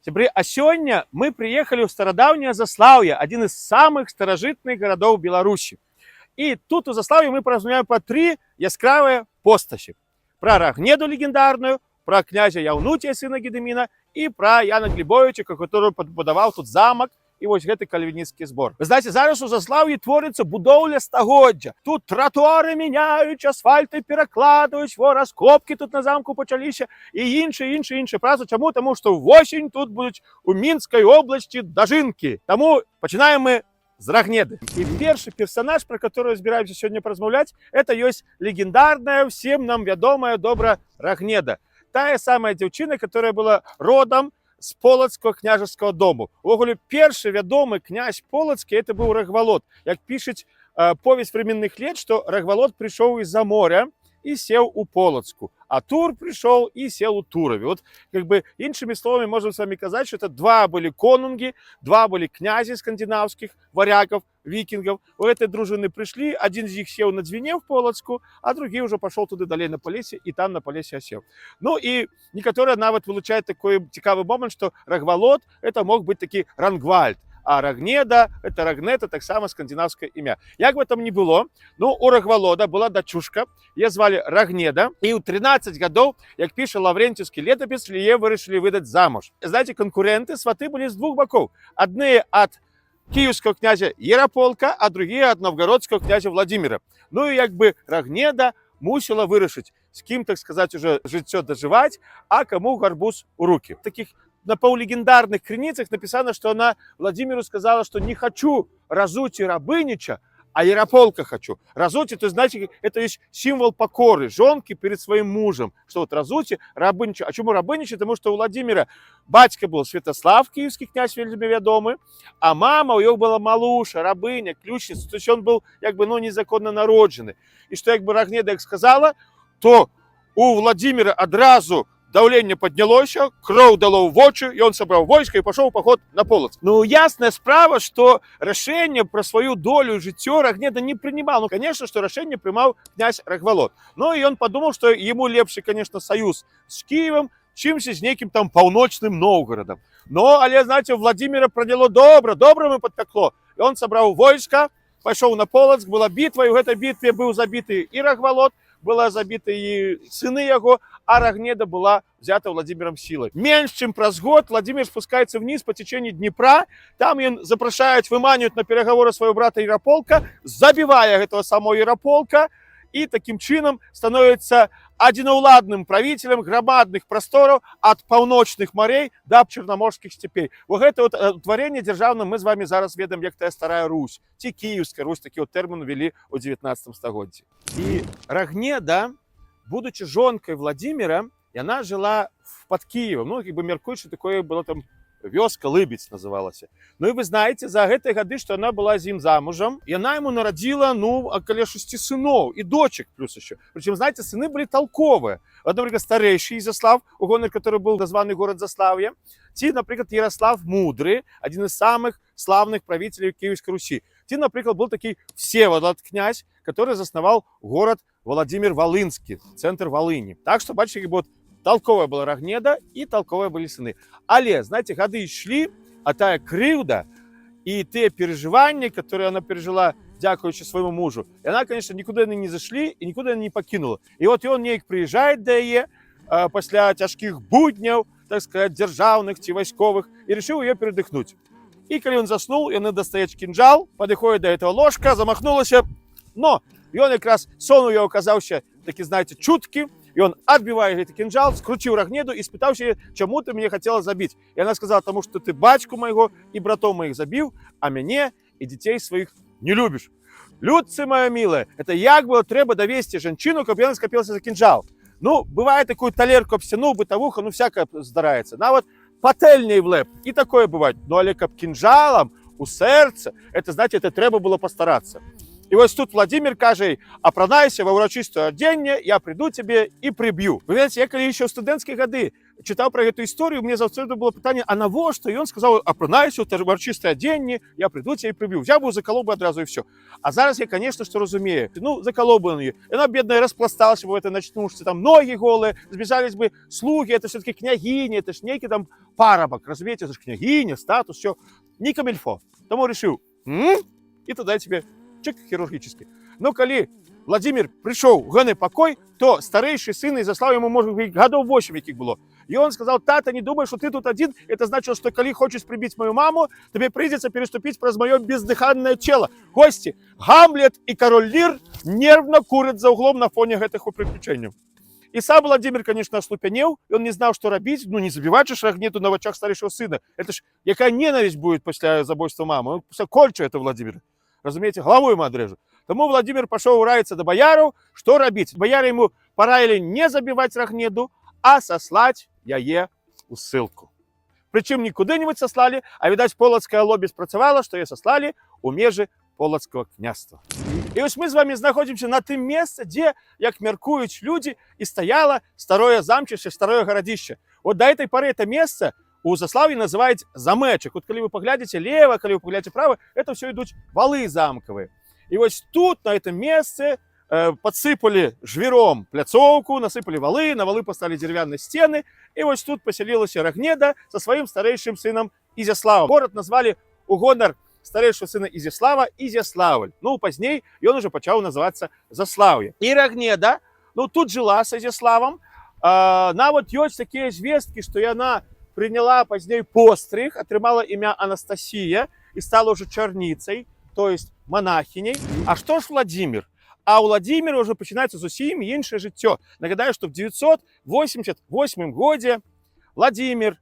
Сябры, а сёння мы приехали ў старадаўняе Заслаўе, адзін з самых старажытных гарадоў Беларусі. І тут у Заслаўі мы паразмаўляем пра тры яскравыя постаці. Пра Рагнеду легендарную, пра князя Яўнуція, сына Гедыміна, і пра Яна Глібовіча, который падбудаваў тут замак, і вось гэты кальвінісцкі збор. Вы знаете, зараз у Заслаўі творыцца будоўля стагоддзя. Тут тратуары мяняюць, асфальты перакладваюць, раскопкі тут на замку пачаліся і іншыя працы. Чаму? Таму што восень тут будуць у Мінскай обласці дажынкі. Таму пачынаем мы з Рагнеды. І першы персанаж, пра который збіраемся сёння паразмаўляць, это ёсць легендарная, всем нам вядомая добра Рагнеда. Тая самая дзяўчына, которая была родам з полацкага княжескага дому. Увогуле, першы вядомы князь полацкі это быў Рагвалод. Як пішуць повесть временных лет, што Рагвалод прыйшоў з-за моря і сеў у Полацку, а Тур прыйшоў і сел у Тураве. Вот, как бы, іншымі словамі можам с вами казаць, што это два былі конунгі, два былі князі скандинавскіх варягаў, викингов. У этой дружины пришли, один из них сел на Двине в Полацку, а другий уже пошел туда далее на Полесе, и там на Полесе осел. Ну и некоторые нават вылучают такой цікавый момент, что Рагвалод это мог быть таки Рангвальд, а Рагнеда это Рагнета, так само скандинавское имя. Як бы там ни было, ну у Рагвалода была дочушка, ее звали Рагнеда, и у 13 годов, як пишет Лаврентьевский летопись, ее вырашили выдать замуж. Знаете, конкуренты, сваты были с двух боков. Одни от киевского князя Ярополка, а другие от новгородского князя Владимира. Ну и як бы Рагнеда мусила вырашить, с кем, так сказать, уже жыццё доживать, а кому гарбуз у руки. В таких на полулегендарных криницах написано, что она Владимиру сказала, что не хочу Разути Рабынича, а Ярополка хочу. Разути, то есть, знаете, это есть символ покоры, жонки перед своим мужем. Что вот Разути, Рабынича. А чему Рабынича? Потому что у Владимира батька был Святослав, киевский князь, вельми ведомый, а мама у него была Малуша, рабыня, ключница. То есть он был, как бы, ну, незаконно народженный. И что, как бы, Рагнеда як сказала, то у Владимира одразу давление поднялось, кроў дало в очи, и он собрал войско и пошел в поход на Полоцк. Ну, ясная справа, что решение про свою долю и житье Рагнеда не принимал. Ну, конечно, что решение принимал князь Рагвалод. Ну, и он подумал, что ему лепше, конечно, союз с Киевом, чимся с неким там полночным Новгородом. Но, але, знаете, Владимира проняло добро ему подпекло. И он собрал войско, пошел на Полоцк, была битва, и в этой битве был забитый и Рагвалод, была забита и сыны его, а Рагнеда была взята Владимиром силой. Меньше чем праз год Владимир спускается вниз по течению Днепра, там он запрашивает, выманивает на переговоры своего брата Ярополка, забивая этого самого Ярополка, и таким чином становится адзінаўладным правителем громадных просторов от полночных морей до черноморских степей. Вот это вот утворение державное мы с вами зараз ведаем, як тая старая Русь, ці Киевская Русь, такие вот термины ввели у 19 стагоддзі. И Рагнеда, будучи жонкой Владимира, она жила под Киевом. Ну, как бы меркует, что такое было там вёска Лыбедь называлась. Ну и вы знаете, за гэтыя гады, что она была з ім замужем, и она ему народила, ну, около 6 сынов и дочек плюс еще. Причем, знаете, сыны были толковые. Вот, например, старейший Изяслав, у гонор который был названный город Заславье, ті, например, Ярослав Мудрый, один из самых славных правителей Киевской Руси. Ті, например, был такой Всеволод князь, который засновал город Владимир Волынский, центр Волыни. Так что, бачите, вот толковая была Рагнеда и толковые были сыны. Але, знаете, годы шли, а тая крыўда и те переживания, которые она пережила, дякуючи своему мужу, и она, конечно, никуда не зашли и никуда не покинула. И вот он неяк приезжает до яе после тяжких будняў, так сказать, державных, ці войсковых, и решил ее передохнуть. И когда он заснул, и она достает кинжал, подходит до этого ложка, замахнулась, но и он как раз сон у ее оказался, таки, знаете, чуткий, и он, отбивая этот кинжал, скрутил Рагнеду и спытался, чему ты меня хотела забить. И она сказала, потому что ты батьку моего и братов моих забил, а меня и детей своих не любишь. Людцы моя милая, это як было треба довести женщину, как она скопился за кинжал. Ну, бывает такую талерку об стену, бытовуха, ну, всякое здарается. На вот пательней в леп, и такое бывает. Но але каб кинжалом у сердца, это, знаете, это треба было постараться. И вот тут Владимир каже, апранайся во урочистое оденье, я приду тебе и прибью. Вы знаете, я когда еще в студентские годы читаў пра гэту історыю, мне заўсёды было пытанне, а навошта? І ён сказаў: апранайся ў тармарчыстае адзенне, я прыйду цябе прыбіў. Взяў бы, закалоў бы адразу і все. А зараз я, конечно, што разумею. Ну, закалоў бы он ее. Яна, бедная, распласталася бы в этой ночнушцы, там ноги голые, сбежались бы слуги, это все-таки княгиня, это ж некий там парабок, разумеете, это ж княгиня, статус, все. Не камильфо. Тому решил, и туда тебе чек хирургический. Но коли Владимир пришел в гэны покой, то старейший сын Изяслав ему, может быть, годов 8 яких было. И он сказал: тата, не думай, что ты тут один. Это значит, что коли хочешь прибить мою маму, тебе придется переступить през мое бездыханное тело. Гости, Гамлет и король Лир нервно курят за углом на фоне этих приключений. И сам Владимир, конечно, ослупянел, и он не знал, что робить. Ну, не забивать же Рогнеду на очах старейшего сына. Это ж якая ненависть будет после забойства мамы. Он все кончу это, Владимир. Разумеете, голову ему отрежет. Тому Владимир пошел ураиться до бояру, что робить. Бояре ему пораили не забивать Рогнеду, а сослать яе у ссылку. Причем не куда-нибудь сослали, а, видать, полоцкое лобби спрацавало, что ее сослали у межи полоцкого княства. И вот мы с вами находимся на том месте, где, як мяркуют люди, и стояло старое замчище, старое городище. Вот до этой поры это место у Заславья называют замечек. Вот, когда вы поглядите лево, когда вы поглядите право, это все идут валы замковые. И вот тут, на этом месте, подсыпали жвиром пляцовку, насыпали валы, на валы поставили деревянные стены. И вот тут поселилась Рогнеда со своим старейшим сыном Изяславом. Город назвали у гонор старейшего сына Изяслава Изяславль. Ну, позднее и он уже почал называться Заславье. И Рогнеда, ну, тут жила с Изяславом. На вот есть такие звестки, что и она приняла позднее постриг, отрымала имя Анастасия и стала уже черницей, то есть монахиней. А что ж Владимир? А у Владимира уже починається зовсім інше життя. Нагадаю, що в 988 году Владимир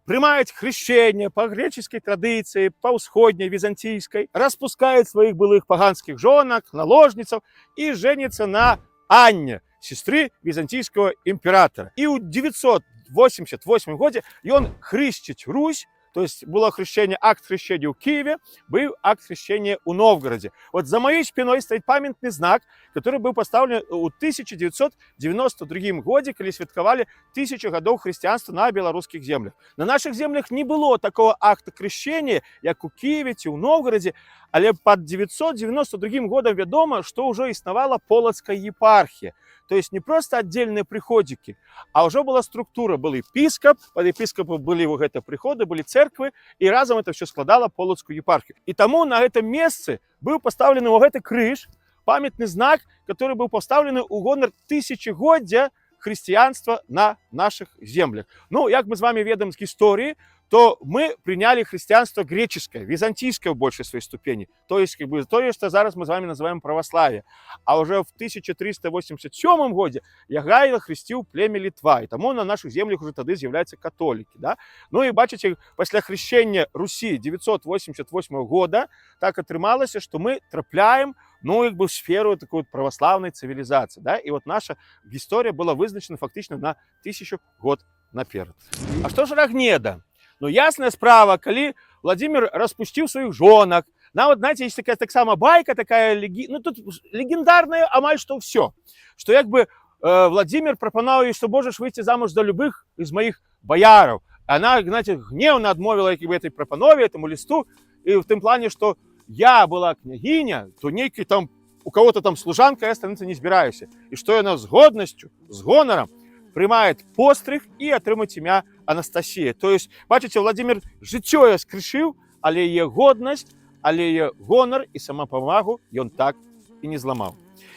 приймає хрещення по греческой традиции, по усходней, византийской, распускает своих былых поганских женок, наложниц и женится на Анне, сестры византийского императора. И в 988 году он хрестит Русь. То есть было хрещение, акт хрещения у Киеве, был акт хрещения у Новгороде. Вот за моей спиной стоит памятный знак, который был поставлен в 1992 году, когда святковали 1000 годов христианства на белорусских землях. На наших землях не было такого акта крещения, как у Киеве, у Новгороде, але под 992 годом ведомо, что уже иснувала Полоцкая епархия. То есть не просто отдельные приходики, а уже была структура. Был епископ, под епископом были вот это приходы, были церкви, и разом это все складало Полоцкую епархию. И тому на этом месте был поставлен вот этот крыж, памятный знак, который был поставлен у гонор тысячегодия христианства на наших землях. Ну, как мы с вами ведаем с истории, то мы приняли христианство греческое, византийское в большей своей ступени. То есть, как бы, то, что зараз мы с вами называем православие. А уже в 1387 году Ягайло хрестил племя Литва. И тому на наших землях уже тогда з'являются католики. Да? Ну и бачите, после хрещения Руси 988 года так отрымалось, что мы трапляем, ну, как бы, в сферу такой православной цивилизации. Да? И вот наша история была вызначена фактично на 1000 год наперед. А что же Рогнеда? Ну, ясная справа, коли Владимир распустил своих женок. На вот, знаете, есть такая так сама байка, такая, ну, тут легендарная, амаль что все. Что, как бы, Владимир пропонует, что можешь выйти замуж за любых из моих бояров. Она, знаете, гневно отмовила как бы, этой пропанове, этому листу. И в том плане, что я была княгиня, то некий там, у кого-то там служанка, я становиться не збираюся. И что она с годностью, с гонором приймає постриг і отримує ім'я Анастасія. Тобто, бачите, Владимир життя скришив, але її годність, але її гонор і самоповагу він так і не зламав.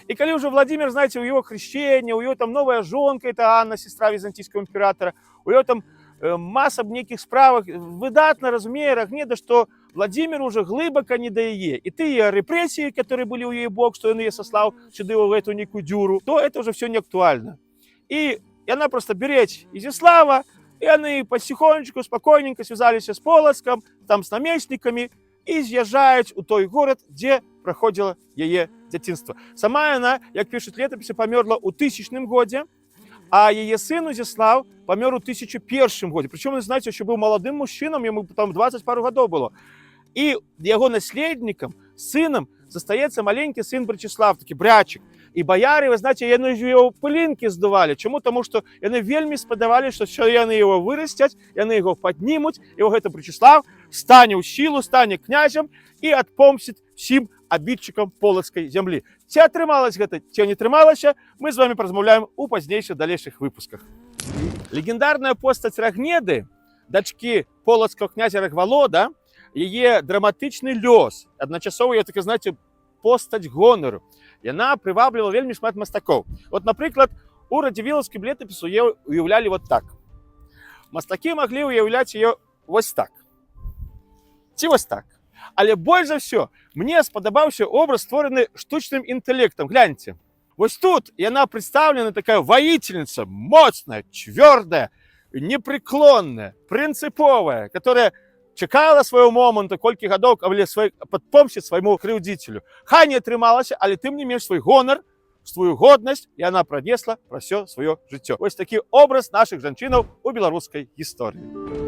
И коли уже Владимир, знаете, у его хрещения, у его там новая жонка, это Анна, сестра византийского императора, у него там масса неких справок, выдатно разумея Рогнеда, что Владимир уже глубоко не дає. И ты репрессии, которые были у ее бок, что он ее сослал сюда в эту некую дюру, то это уже все не актуально. И она просто берет Изяслава, и они потихонечку, спокойненько связались с Полоцком, там с наместниками, и съезжают у той город, где проходило ее детинство. Сама она, как пишет летописи, померла у 1000 году, а ее сын Изяслав помер у 1001 году. Причем, вы знаете, еще был молодым мужчином, ему там 20 пару годов было. И его наследником, сыном, застається маленький сын Бречеслав, такий брячик. І баяры, вы знаете, яны ж яго пылінкі здувалі. Чаму? Таму што яны вельмі спадаваліся, што яны яго вырасцяць, яны яго паднімуць, і гэта Прычыслаў стане ў сілу, стане князем і адпомсціць всім абідчыкам полацкай зямлі. Ці атрымалася гэта, ці не атрымалася, мы з вами паразмаўляем у пазнейшых далейшых выпусках. Легендарная постаць Рагнеды, дачкі полацкага князя Рагвалода, яе драматычны лёс, адначасова, так знаете, постаць гонару. Яна прываблівала вельмі шмат мастакоў. От, напрыклад, у радзівілаўскім летапісу яе уяўлялі вот так. Мастакі маглі уяўляць яе вось так. Ці вось так. Але больш за ўсё мне спадабаўся образ, створаны штучным інтэлектам. Гляньце. Вось тут яна прадстаўлена такая воительница, моцная, цвёрдая, непреклонная, прынцыповая, которая чакала свайго моманту колькі гадоў, каб падпомсціць свайму крыўдзіцелю. Хай не атрымалася, але тым не менш свой гонар, сваю годнасць яна пранесла праз усё сваё жыццё. Вось такі образ нашых жанчынаў у беларускай гісторыі.